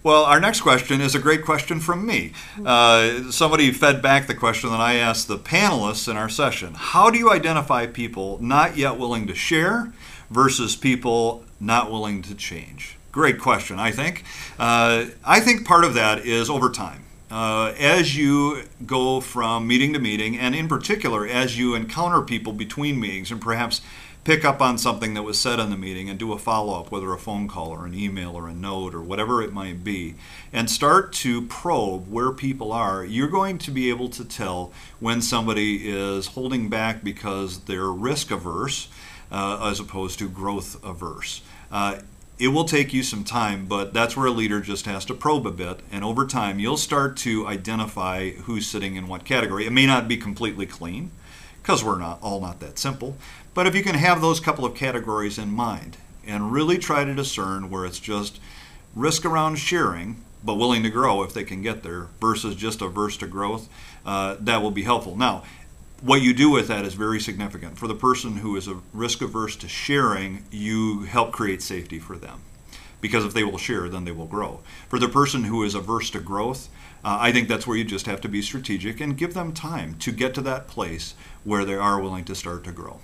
Well, our next question is a great question from me. Somebody fed back the question that I asked the panelists in our session. How do you identify people not yet willing to share versus people not willing to change? Great question, I think. I think part of that is over time. As you go from meeting to meeting, and in particular, as you encounter people between meetings and perhaps pick up on something that was said in the meeting and do a follow-up, whether a phone call or an email or a note or whatever it might be, and start to probe where people are, you're going to be able to tell when somebody is holding back because they're risk averse as opposed to growth averse. It will take you some time, but that's where a leader just has to probe a bit, and over time you'll start to identify who's sitting in what category. It may not be completely clean, because we're not that simple, but if you can have those couple of categories in mind and really try to discern where it's just risk around sharing, but willing to grow if they can get there, versus just averse to growth, that will be helpful. Now, what you do with that is very significant. For the person who is risk averse to sharing, you help create safety for them. Because if they will share, then they will grow. For the person who is averse to growth, I think that's where you just have to be strategic and give them time to get to that place where they are willing to start to grow.